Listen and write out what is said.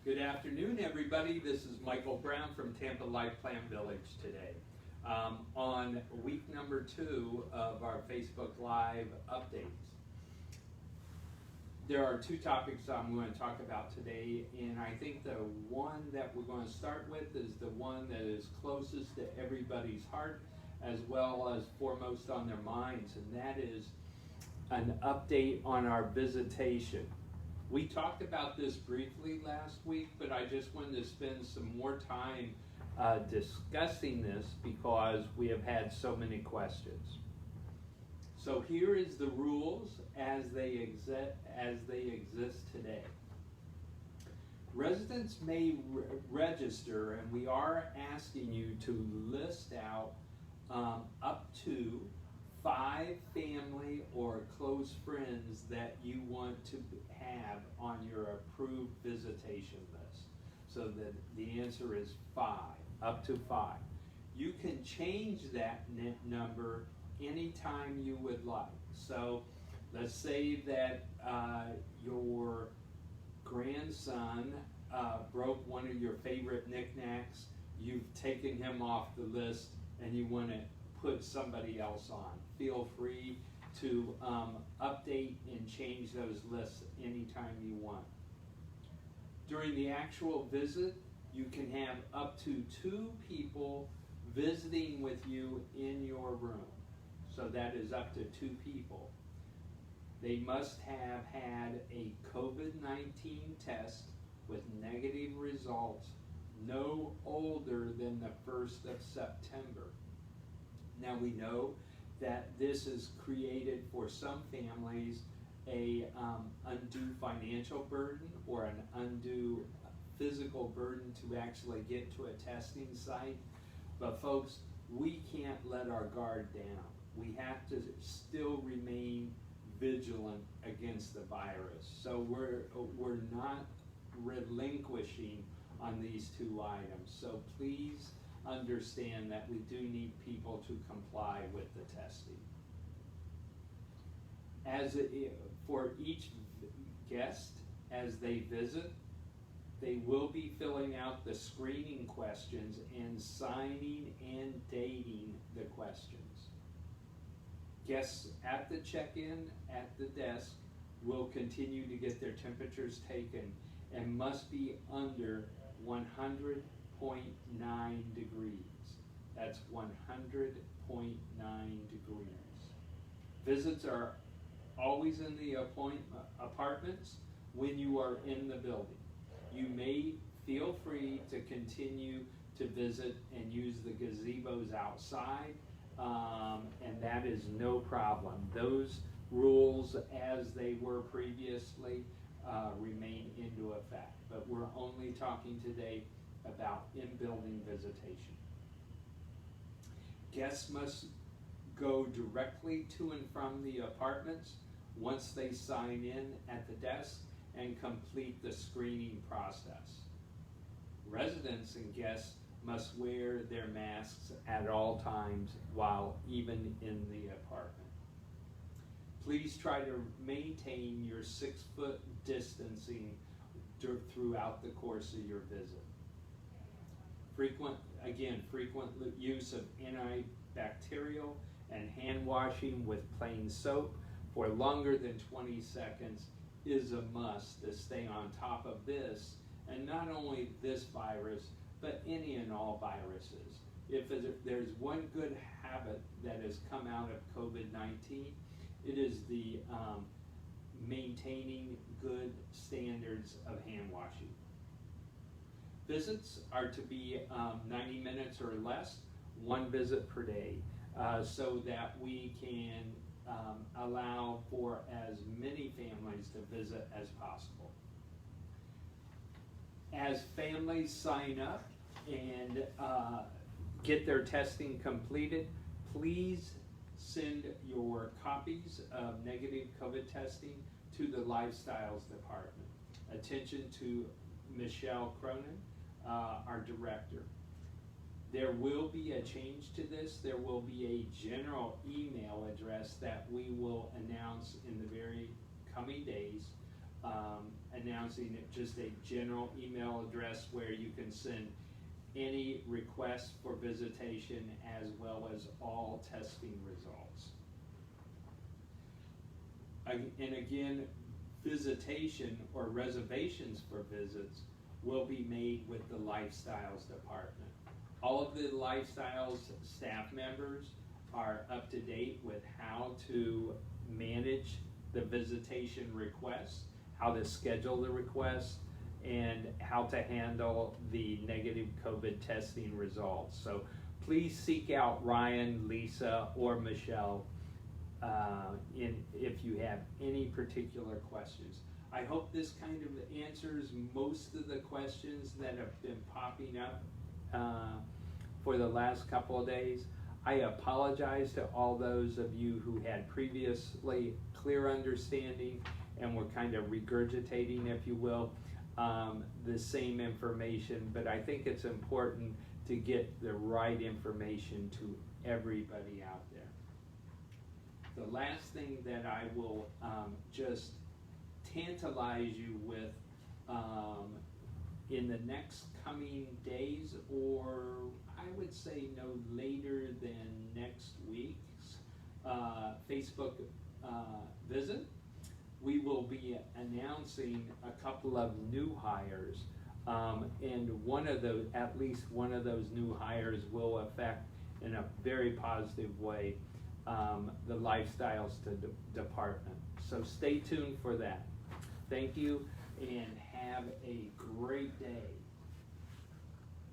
Good afternoon, everybody. This is Michael Brown from Tampa Life Plan Village today. On week number 2 of our Facebook Live updates. There are 2 topics I'm going to talk about today, and I think the one that we're going to start with is the one that is closest to everybody's heart as well as foremost on their minds, and that is an update on our visitation. We talked about this briefly last week, but I just wanted to spend some more time discussing this because we have had so many questions. So here is the rules as they exist today. Residents may register, and we are asking you to list out up to 5 family or close friends that you want to have on your approved visitation list. So that the answer is 5, up to 5. You can change that number anytime you would like. So let's say that your grandson broke one of your favorite knickknacks, you've taken him off the list, and you want to put somebody else on. Feel free to update and change those lists anytime you want. During the actual visit, you can have up to 2 people visiting with you in your room. So that is up to 2 people. They must have had a COVID-19 test with negative results no older than the 1st of September. Now we know that this has created for some families a undue financial burden or an undue physical burden to actually get to a testing site. But folks, we can't let our guard down. We have to still remain vigilant against the virus. So we're not relinquishing on these 2 items. So please understand that we do need people to comply with the testing. For each guest, as they visit, they will be filling out the screening questions and signing and dating the questions. Guests at the check-in at the desk will continue to get their temperatures taken and must be under 100.9 degrees. That's 100.9 degrees. Visits are always in the apartments when you are in the building. You may feel free to continue to visit and use the gazebos outside, and that is no problem. Those rules as they were previously remain into effect, but we're only talking today about in-building visitation. Guests must go directly to and from the apartments once they sign in at the desk and complete the screening process. Residents and guests must wear their masks at all times while even in the apartment. Please try to maintain your 6-foot distancing throughout the course of your visit. Frequent use of antibacterial and hand washing with plain soap for longer than 20 seconds is a must to stay on top of this, and not only this virus, but any and all viruses. If there's one good habit that has come out of COVID-19, it is the maintaining good standards of hand washing. Visits are to be 90 minutes or less, 1 visit per day, so that we can allow for as many families to visit as possible. As families sign up and get their testing completed, please send your copies of negative COVID testing to the Lifestyles Department. Attention to Michelle Cronin, our director. There will be a change to this. There will be a general email address that we will announce in the very coming days announcing just a general email address where you can send any requests for visitation as well as all testing results. And again, visitation or reservations for visits will be made with the Lifestyles Department. All of the Lifestyles staff members are up to date with how to manage the visitation requests, how to schedule the requests, and how to handle the negative COVID testing results. So please seek out Ryan, Lisa, or Michelle if you have any particular questions. I hope this kind of answers most of the questions that have been popping up for the last couple of days. I apologize to all those of you who had previously clear understanding and were kind of regurgitating, if you will, the same information, but I think it's important to get the right information to everybody out there. The last thing that I will just tantalize you with in the next coming days, or I would say no later than next week's Facebook visit, we will be announcing a couple of new hires, and at least one of those new hires will affect in a very positive way the Lifestyles Department. So stay tuned for that. Thank you and have a great day.